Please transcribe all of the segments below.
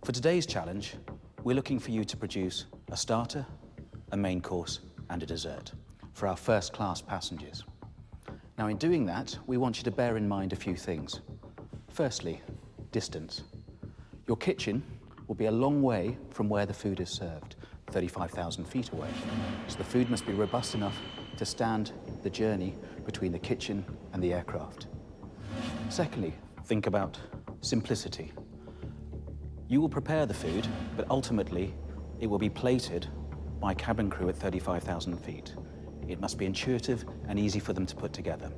For today's challenge, we're looking for you to produce a starter, a main course, and a dessert for our first-class passengers. Now, in doing that, we want you to bear in mind a few things. Firstly, distance. Your kitchen will be a long way from where the food is served, 35,000 feet away. So the food must be robust enough to stand the journey between the kitchen and the aircraft. Secondly, think about simplicity. You will prepare the food, but ultimately it will be plated by cabin crew at 35,000 feet. It must be intuitive and easy for them to put together.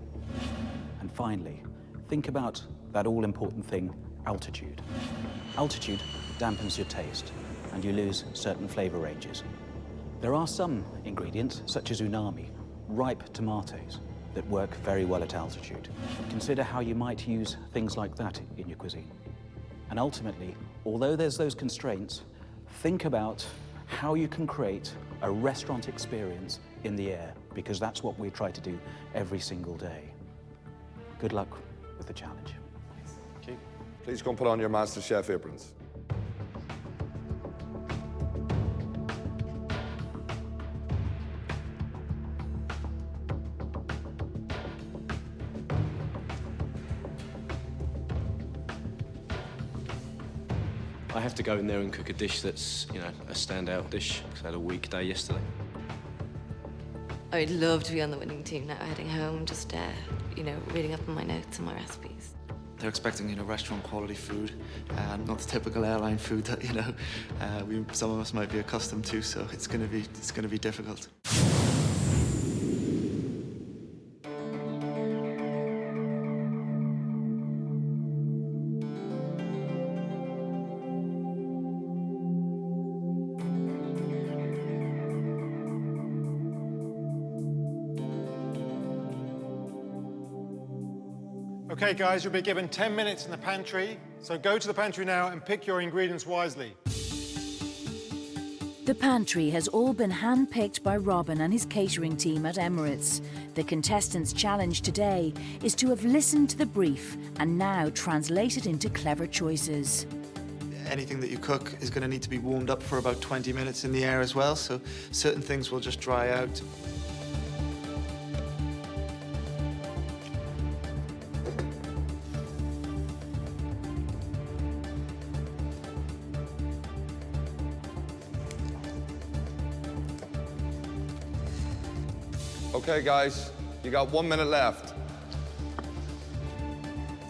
And finally, think about that all-important thing, altitude. Altitude dampens your taste, and you lose certain flavor ranges. There are some ingredients, such as umami, ripe tomatoes, that work very well at altitude. Consider how you might use things like that in your cuisine. And ultimately, although there's those constraints, think about how you can create a restaurant experience in the air, because that's what we try to do every single day. Good luck with the challenge. Thank you. Please come put on your MasterChef aprons. I have to go in there and cook a dish that's, you know, a standout dish, because I had a weak day yesterday. I'd love to be on the winning team now, heading home, just, you know, reading up on my notes and my recipes. They're expecting, you know, restaurant quality food, not the typical airline food that, you know, some of us might be accustomed to, so it's gonna be difficult. Okay, guys, you'll be given 10 minutes in the pantry, so go to the pantry now and pick your ingredients wisely. The pantry has all been hand-picked by Robin and his catering team at Emirates. The contestants' challenge today is to have listened to the brief and now translate it into clever choices. Anything that you cook is going to need to be warmed up for about 20 minutes in the air as well, so certain things will just dry out. Okay, guys, you got 1 minute left.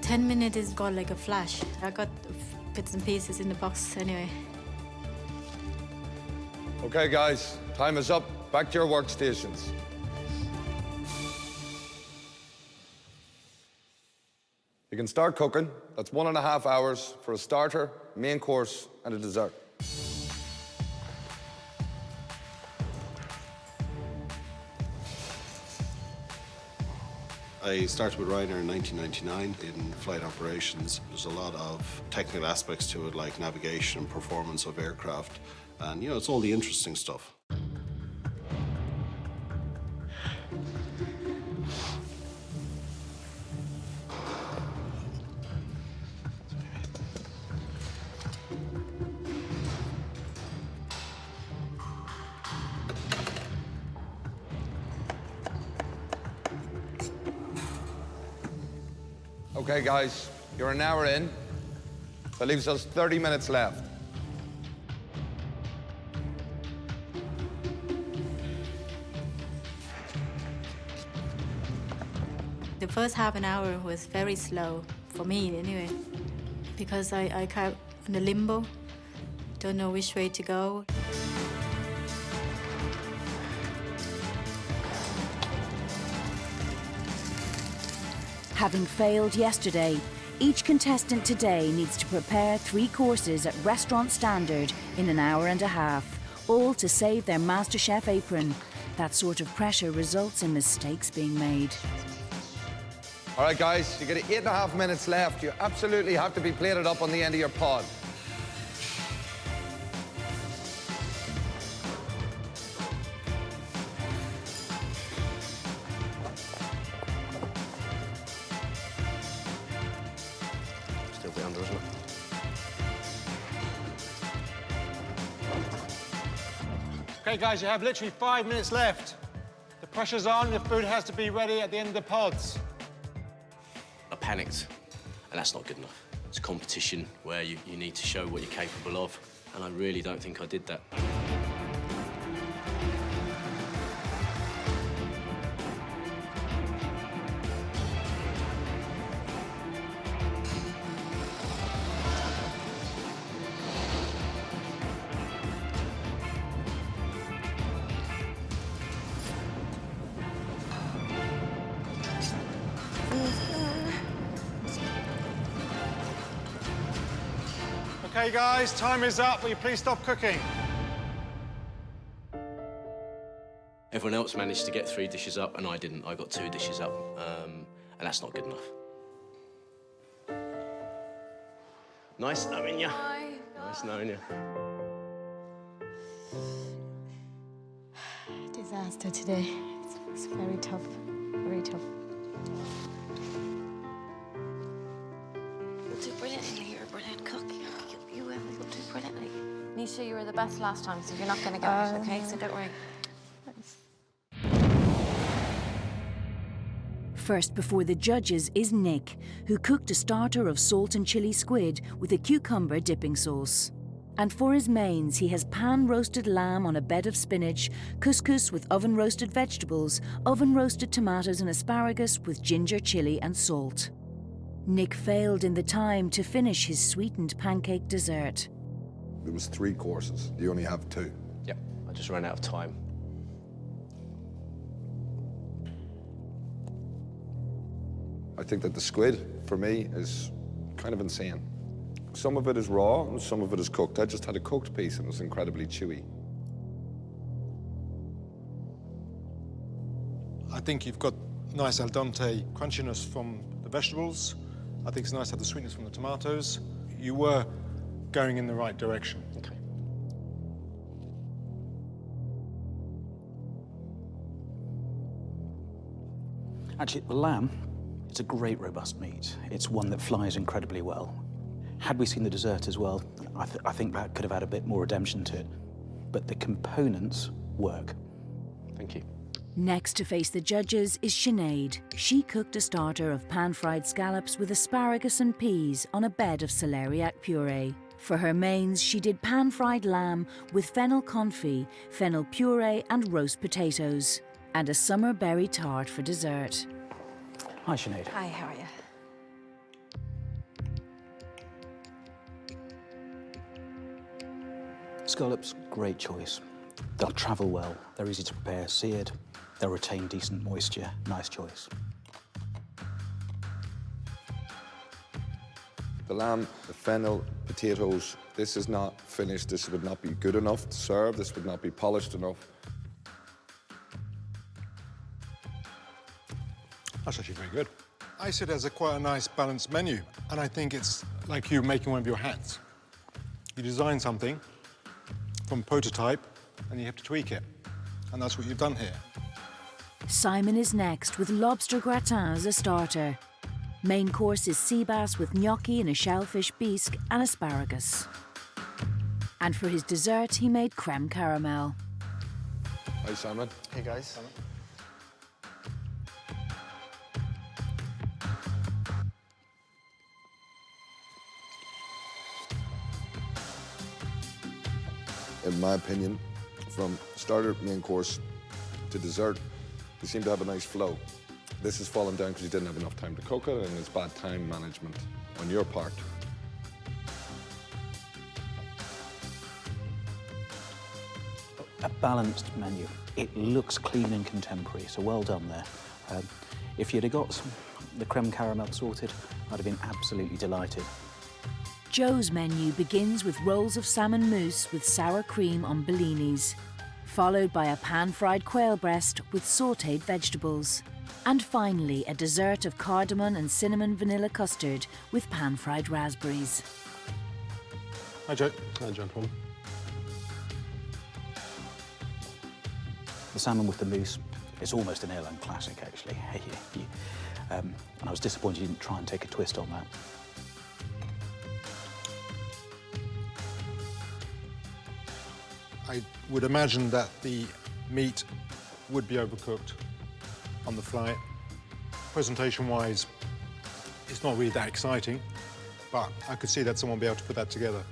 10 minutes is gone like a flash. I got bits and pieces in the box anyway. Okay, guys, time is up. Back to your workstations. You can start cooking. That's 1.5 hours for a starter, main course, and a dessert. I started with Ryanair in 1999 in flight operations. There's a lot of technical aspects to it, like navigation and performance of aircraft. And, you know, it's all the interesting stuff. Okay, guys, you're an hour in. That leaves us 30 minutes left. The first half an hour was very slow, for me anyway, because I kept in a limbo, don't know which way to go. Having failed yesterday, each contestant today needs to prepare 3 courses at restaurant standard in an hour and a half, all to save their MasterChef apron. That sort of pressure results in mistakes being made. All right, guys, you got 8.5 minutes left. You absolutely have to be plated up on the end of your pod. Still a bit under, isn't it? Okay, guys, you have literally 5 minutes left. The pressure's on, the food has to be ready at the end of the pods. I panicked, and that's not good enough. It's a competition where you need to show what you're capable of, and I really don't think I did that. Okay, guys, time is up. Will you please stop cooking? Everyone else managed to get 3 dishes up, and I didn't. I got 2 dishes up, and that's not good enough. Nice knowing you. Nice knowing you. Disaster today. It's very tough, very tough. You'll do brilliantly. You're a brilliant cook. You'll do brilliantly. Nisha, you were the best last time, so you're not going to get it, okay? So don't worry. First before the judges is Nick, who cooked a starter of salt and chilli squid with a cucumber dipping sauce. And for his mains, he has pan-roasted lamb on a bed of spinach, couscous with oven-roasted vegetables, oven-roasted tomatoes and asparagus with ginger chilli and salt. Nick failed in the time to finish his sweetened pancake dessert. There was 3 courses. You only have 2. Yep, I just ran out of time. I think that the squid, for me, is kind of insane. Some of it is raw and some of it is cooked. I just had a cooked piece and it was incredibly chewy. I think you've got nice al dente crunchiness from the vegetables. I think it's nice to have the sweetness from the tomatoes. You were going in the right direction. Okay. Actually, the lamb, it's a great robust meat. It's one that flies incredibly well. Had we seen the dessert as well, I think that could have had a bit more redemption to it. But the components work. Thank you. Next to face the judges is Sinead. She cooked a starter of pan-fried scallops with asparagus and peas on a bed of celeriac puree. For her mains, she did pan-fried lamb with fennel confit, fennel puree and roast potatoes, and a summer berry tart for dessert. Hi, Sinead. Hi, how are you? Scallops, great choice. They'll travel well, they're easy to prepare, seared, they'll retain decent moisture, nice choice. The lamb, the fennel, potatoes, this is not finished. This would not be good enough to serve. This would not be polished enough. That's actually very good. I see it as quite a nice balanced menu, and I think it's like you making one of your hats. You design something from prototype, and you have to tweak it, and that's what you've done here. Simon is next with lobster gratin as a starter. Main course is sea bass with gnocchi and a shellfish bisque and asparagus. And for his dessert, he made creme caramel. Hi, Simon. Hey guys. In my opinion, from starter, main course to dessert, they seem to have a nice flow. This has fallen down because you didn't have enough time to cook it, and it's bad time management on your part. A balanced menu. It looks clean and contemporary, so well done there. If you'd have got the creme caramel sorted, I'd have been absolutely delighted. Joe's menu begins with rolls of salmon mousse with sour cream on bellinis, followed by a pan-fried quail breast with sautéed vegetables. And finally, a dessert of cardamom and cinnamon vanilla custard with pan-fried raspberries. Hi, Joe. Hi, gentlemen. The salmon with the mousse, it's almost an airline classic, actually. And I was disappointed you didn't try and take a twist on that. I would imagine that the meat would be overcooked on the fly. Presentation-wise, it's not really that exciting, but I could see that someone would be able to put that together.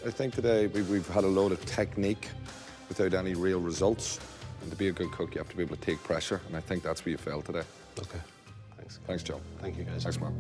I think today we've had a load of technique without any real results. And to be a good cook, you have to be able to take pressure, and I think that's where you failed today. Okay, thanks. Thanks, Joe. Thank you, guys. Thanks, Mark.